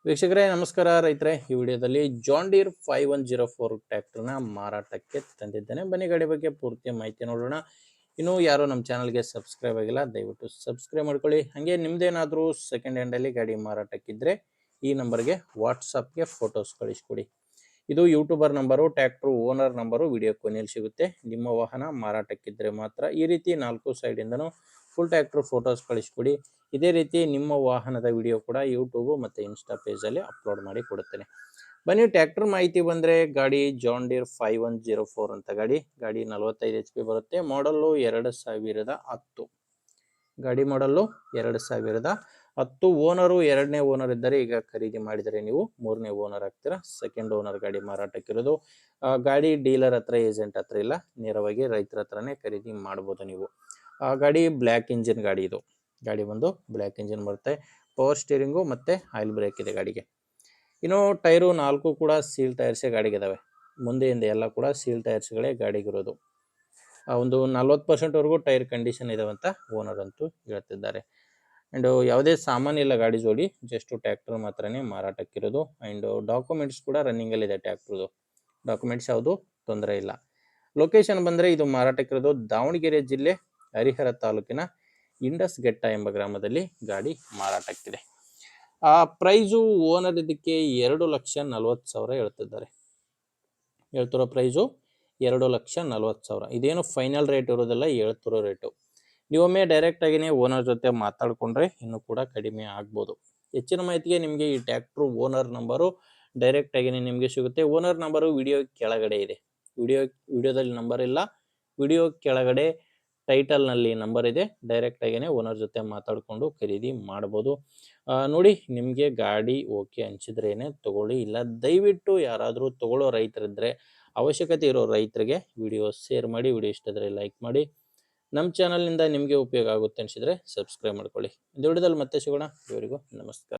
ವೀಕ್ಷಕರೇ ನಮಸ್ಕಾರ. ರೈತರೇ, ಈ ವಿಡಿಯೋದಲ್ಲಿ ಜಾನ್ ಡೀರ್ 5104 ಟ್ರ್ಯಾಕ್ಟರ್ನ ಮಾರಾಟಕ್ಕೆ ತಂದಿದ್ದೇನೆ. ಬನ್ನಿ ಗಾಡಿ ಬಗ್ಗೆ ಪೂರ್ತಿ ಮಾಹಿತಿ ನೋಡೋಣ. ಇನ್ನೂ ಯಾರು ನಮ್ಮ ಚಾನಲ್ಗೆ ಸಬ್ಸ್ಕ್ರೈಬ್ ಆಗಿಲ್ಲ, ದಯವಿಟ್ಟು ಸಬ್ಸ್ಕ್ರೈಬ್ ಮಾಡ್ಕೊಳ್ಳಿ. ಹಾಗೆ ನಿಮ್ದೇನಾದರೂ ಸೆಕೆಂಡ್ ಹ್ಯಾಂಡಲ್ಲಿ ಗಾಡಿ ಮಾರಾಟಕ್ಕಿದ್ರೆ ಈ ನಂಬರ್ಗೆ ವಾಟ್ಸಪ್ಗೆ ಫೋಟೋಸ್ ಕಳಿಸ್ಕೊಡಿ. ಇದು YouTuber number, tractor owner number video ಕೊನೆಯಲ್ಲಿ ಸಿಗುತ್ತೆ. ನಿಮ್ಮ ವಾಹನ ಮಾರಾಟಕ್ಕಿದ್ರೆ ಮಾತ್ರ ಈ ರೀತಿ 4 ಸೈಡಿಂದನೂ ಫುಲ್ ಟ್ರ್ಯಾಕ್ಟರ್ ಫೋಟೋಸ್ ಕಳಿಸ್ಕೊಡಿ. ಇದೇ ರೀತಿ ನಿಮ್ಮ ವಾಹನದ ವಿಡಿಯೋ ಕೂಡ ಯೂಟ್ಯೂಬ್ ಮತ್ತು ಇನ್ಸ್ಟಾ ಪೇಜಲ್ಲಿ ಅಪ್ಲೋಡ್ ಮಾಡಿ ಕೊಡುತ್ತೇನೆ. ಬನ್ನಿ ಟ್ರ್ಯಾಕ್ಟರ್ ಮಾಹಿತಿ ಬಂದರೆ, ಗಾಡಿ ಜಾನ್ ಡೀರ್ 5104 ಅಂತ ಗಾಡಿ 45 HP ಬರುತ್ತೆ. ಮಾಡಲ್ಲು 2010. ಗಾಡಿ ಮಾಡಲ್ಲು 2010. ಓನರು ಎರಡನೇ ಓನರ್ ಇದ್ದರೆ, ಈಗ ಖರೀದಿ ಮಾಡಿದರೆ ನೀವು ಮೂರನೇ ಓನರ್ ಆಗ್ತೀರಾ. ಸೆಕೆಂಡ್ ಓನರ್ ಗಾಡಿ ಮಾರಾಟಕ್ಕಿರೋದು. ಗಾಡಿ ಡೀಲರ್ ಹತ್ರ, ಏಜೆಂಟ್ ಹತ್ರ ಇಲ್ಲ, ನೇರವಾಗಿ ರೈತರ ಹತ್ರನೇ ಖರೀದಿ ಮಾಡ್ಬೋದು ನೀವು. ಗಾಡಿ ಬ್ಲ್ಯಾಕ್ ಇಂಜಿನ್ ಗಾಡಿ ಇದು. ಗಾಡಿ ಬಂದು ಬ್ಲ್ಯಾಕ್ ಇಂಜಿನ್ ಬರುತ್ತೆ. ಪವರ್ ಸ್ಟೀರಿಂಗು ಮತ್ತು ಆಯಿಲ್ ಬ್ರೇಕ್ ಇದೆ ಗಾಡಿಗೆ. ಇನ್ನು ಟೈರು 4 ಕೂಡ ಸೀಲ್ ಟೈರ್ಸೇ ಗಾಡಿಗಿದ್ದಾವೆ. ಮುಂದೆಯಿಂದ ಎಲ್ಲ ಕೂಡ ಸೀಲ್ ಟೈರ್ಸ್ಗಳೇ ಗಾಡಿಗಿರೋದು. ಒಂದು 40%ವರೆಗೂ ಟೈರ್ ಕಂಡೀಷನ್ ಇದಾವಂತ ಓನರ್ ಅಂತೂ ಹೇಳ್ತಿದ್ದಾರೆ. ಆ್ಯಂಡ್ ಯಾವುದೇ ಸಾಮಾನಿಲ್ಲ ಗಾಡಿ ಜೋಡಿ, ಜಸ್ಟ್ ಟ್ರ್ಯಾಕ್ಟರ್ ಮಾತ್ರನೇ ಮಾರಾಟಕ್ಕಿರೋದು. ಆ್ಯಂಡ್ ಡಾಕ್ಯುಮೆಂಟ್ಸ್ ಕೂಡ ರನ್ನಿಂಗಲ್ಲಿದೆ ಟ್ರ್ಯಾಕ್ಟರ್ದು. ಡಾಕ್ಯುಮೆಂಟ್ಸ್ ಯಾವುದು ತೊಂದರೆ ಇಲ್ಲ. ಲೊಕೇಶನ್ ಬಂದರೆ, ಇದು ಮಾರಾಟಕ್ಕಿರೋದು ದಾವಣಗೆರೆ ಜಿಲ್ಲೆ ಹರಿಹರ ತಾಲೂಕಿನ ಇಂಡಸ್ ಘಟ್ಟ ಎಂಬ ಗ್ರಾಮದಲ್ಲಿ ಗಾಡಿ ಮಾರಾಟಕ್ಕಿದೆ. ಪ್ರೈಸು ಓನರ್ ಇದಕ್ಕೆ 2,40,000 ಹೇಳ್ತಿದ್ದಾರೆ. ಹೇಳ್ತಿರೋ ಪ್ರೈಸು 2,40,000. ಇದೇನು ಫೈನಲ್ ರೇಟ್ ಇರೋದಿಲ್ಲ, ಹೇಳ್ತಿರೋ ರೇಟು. ನೀವೊಮ್ಮೆ ಡೈರೆಕ್ಟಾಗಿಯೇ ಓನರ್ ಜೊತೆ ಮಾತಾಡಿಕೊಂಡ್ರೆ ಇನ್ನೂ ಕೂಡ ಕಡಿಮೆ ಆಗ್ಬೋದು. ಹೆಚ್ಚಿನ ಮಾಹಿತಿಗೆ ನಿಮಗೆ ಈ ಟ್ರ್ಯಾಕ್ಟ್ರು ಓನರ್ ನಂಬರು ಡೈರೆಕ್ಟಾಗಿಯೇ ನಿಮಗೆ ಸಿಗುತ್ತೆ. ಓನರ್ ನಂಬರು ವಿಡಿಯೋ ಕೆಳಗಡೆ ಇದೆ. ವಿಡಿಯೋದಲ್ಲಿ ನಂಬರ್ ಇಲ್ಲ, ವಿಡಿಯೋ ಕೆಳಗಡೆ ಟೈಟಲ್ನಲ್ಲಿ ನಂಬರ್ ಇದೆ. ಡೈರೆಕ್ಟಾಗಿಯೇ ಓನರ್ ಜೊತೆ ಮಾತಾಡಿಕೊಂಡು ಖರೀದಿ ಮಾಡ್ಬೋದು. ನೋಡಿ, ನಿಮಗೆ ಗಾಡಿ ಓಕೆ ಅನಿಸಿದ್ರೇ ತೊಗೊಳ್ಳಿ. ಇಲ್ಲ ದಯವಿಟ್ಟು ಯಾರಾದರೂ ತೊಗೊಳ್ಳೋ ರೈತರಿದ್ದರೆ, ಅವಶ್ಯಕತೆ ಇರೋ ರೈತರಿಗೆ ವಿಡಿಯೋ ಶೇರ್ ಮಾಡಿ. ವಿಡಿಯೋ ಇಷ್ಟಾದರೆ ಲೈಕ್ ಮಾಡಿ. ನಮ್ಮ ಚಾನಲ್ನಿಂದ ನಿಮಗೆ ಉಪಯೋಗ ಆಗುತ್ತೆ ಅನಿಸಿದರೆ ಸಬ್ಸ್ಕ್ರೈಬ್ ಮಾಡ್ಕೊಳ್ಳಿ. ಒಂದು ವಿಡಿಯೋದಲ್ಲಿ ಮತ್ತೆ ಸಿಗೋಣ. ಇವರಿಗೂ ನಮಸ್ಕಾರ.